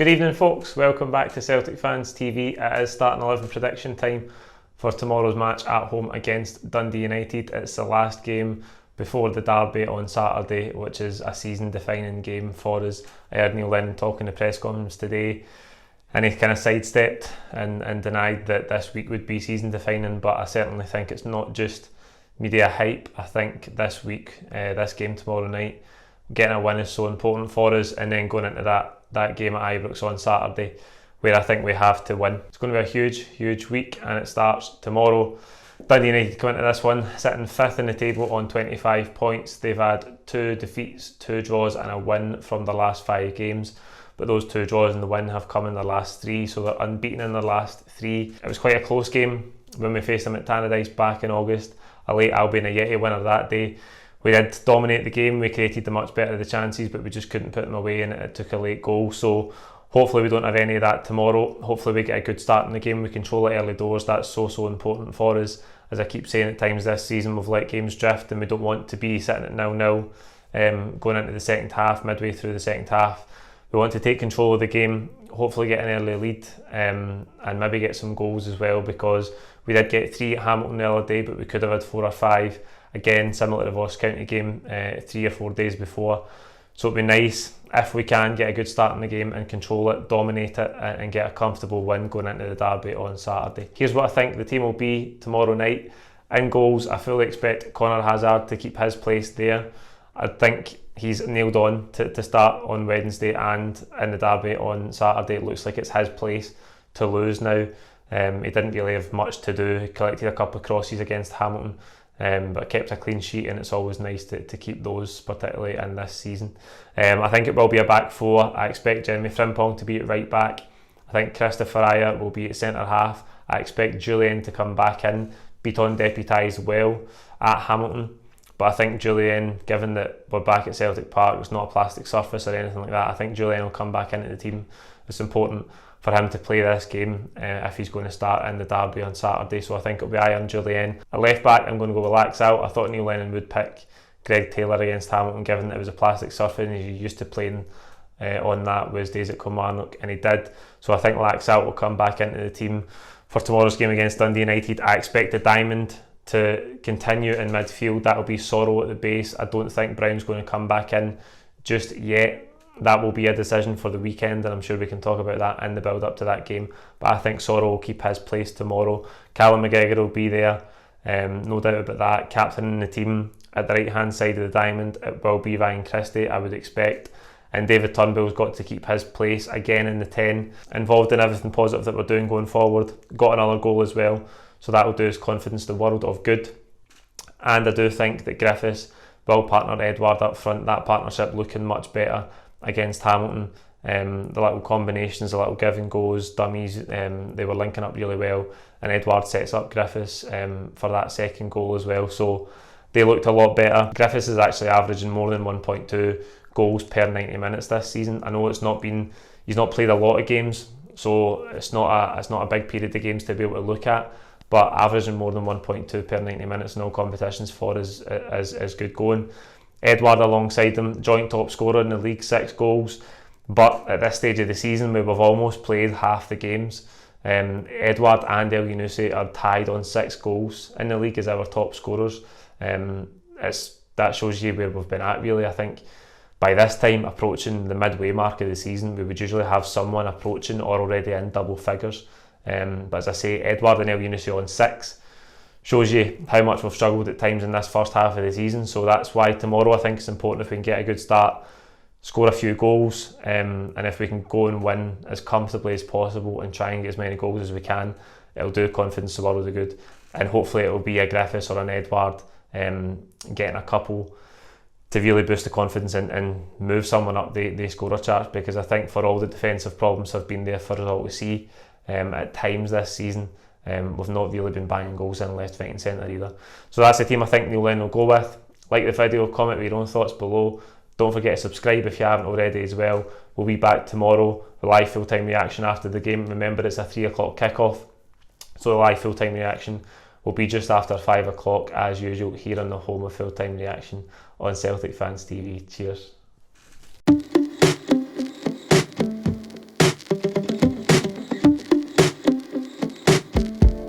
Good evening folks, welcome back to Celtic Fans TV. It is starting 11 prediction time for tomorrow's match at home against Dundee United. It's the last game before the derby on Saturday, which is a season defining game for us. I heard Neil Lennon talk in the press conference today and he kind of sidestepped and denied that this week would be season defining, but I certainly think it's not just media hype. I think this week, this game tomorrow night, getting a win is so important for us, and then going into that game at Ibrox on Saturday where I think we have to win. It's going to be a huge week, and it starts tomorrow. Dundee United come into this one sitting 5th in the table on 25 points. They've had 2 defeats, 2 draws and a win from their last 5 games, but those 2 draws and the win have come in their last 3, so they're unbeaten in their last 3. It was quite a close game when we faced them at Tannadice back in August. A late Albion Ayeti winner that day. We did dominate the game, we created the much better of the chances, but we just couldn't put them away, and it took a late goal. So hopefully we don't have any of that tomorrow. Hopefully we get a good start in the game, we control it early doors. That's so important for us. As I keep saying, at times this season we've let games drift and we don't want to be sitting at 0-0 going into the second half, midway through the second half. We want to take control of the game, hopefully get an early lead and maybe get some goals as well, because we did get 3 at Hamilton the other day, but we could have had 4 or 5. Again, similar to the Ross County game 3 or 4 days before. So it'd be nice if we can get a good start in the game and control it, dominate it, and get a comfortable win going into the derby on Saturday. Here's what I think the team will be tomorrow night. In goals, I fully expect Conor Hazard to keep his place there. I think he's nailed on to start on Wednesday, and in the derby on Saturday it looks like it's his place to lose now. He didn't really have much to do. He collected a couple of crosses against Hamilton, but kept a clean sheet, and it's always nice to keep those, particularly in this season. I think it will be a back 4. I expect Jeremy Frimpong to be at right back. I think Christopher Aya will be at centre half. I expect Julian to come back in, Beaton deputised well at Hamilton. But I think Julian, given that we're back at Celtic Park, it's not a plastic surface or anything like that, I think Julian will come back into the team. It's important for him to play this game if he's going to start in the derby on Saturday. So I think it'll be Aya and Julian. At left back, I'm going to go with Laxalt. I thought Neil Lennon would pick Greg Taylor against Hamilton, given that it was a plastic surface and he's used to playing on that with his days at Kilmarnock, and he did. So I think Laxalt will come back into the team for tomorrow's game against Dundee United. I expect the diamond to continue in midfield. That'll be Sorrow at the base. I don't think Brown's going to come back in just yet. That will be a decision for the weekend, and I'm sure we can talk about that in the build up to that game. But I think Sorrow will keep his place tomorrow. Callum McGregor will be there, no doubt about that. Captain in the team at the right hand side of the diamond, it will be Ryan Christie, I would expect. And David Turnbull's got to keep his place again in the 10, involved in everything positive that we're doing going forward. Got another goal as well, so that will do his confidence the world of good. And I do think that Griffiths will partner Edouard up front. That partnership looking much better against Hamilton. The little combinations, the little give and goes, dummies, they were linking up really well, and Edouard sets up Griffiths for that second goal as well, so they looked a lot better. Griffiths is actually averaging more than 1.2 goals per 90 minutes this season. I know he's not played a lot of games, so it's not a big period of games to be able to look at, but averaging more than 1.2 per 90 minutes in all competitions for us is good going. Edouard alongside him, joint top scorer in the league, 6 goals, but at this stage of the season where we've almost played half the games, Edouard and El Yunusi are tied on 6 goals in the league as our top scorers. That shows you where we've been at, really. I think by this time, approaching the midway mark of the season, we would usually have someone approaching or already in double figures, but as I say, Edouard and El Yunusi on 6 shows you how much we've struggled at times in this first half of the season. So that's why tomorrow I think it's important if we can get a good start, score a few goals, and if we can go and win as comfortably as possible and try and get as many goals as we can, it'll do confidence the world of good. And hopefully it'll be a Griffiths or an Edouard getting a couple to really boost the confidence and move someone up the scorer charts, because I think for all the defensive problems have been there for us all to see at times this season, we've not really been banging goals in left, right and centre either. So that's the team I think Neil Lennon will go with. Like the video, comment with your own thoughts below. Don't forget to subscribe if you haven't already as well. We'll be back tomorrow with live full-time reaction after the game. Remember, it's a 3 o'clock kickoff, so the live full-time reaction will be just after 5 o'clock as usual here on the home of full-time reaction on Celtic Fans TV. Cheers.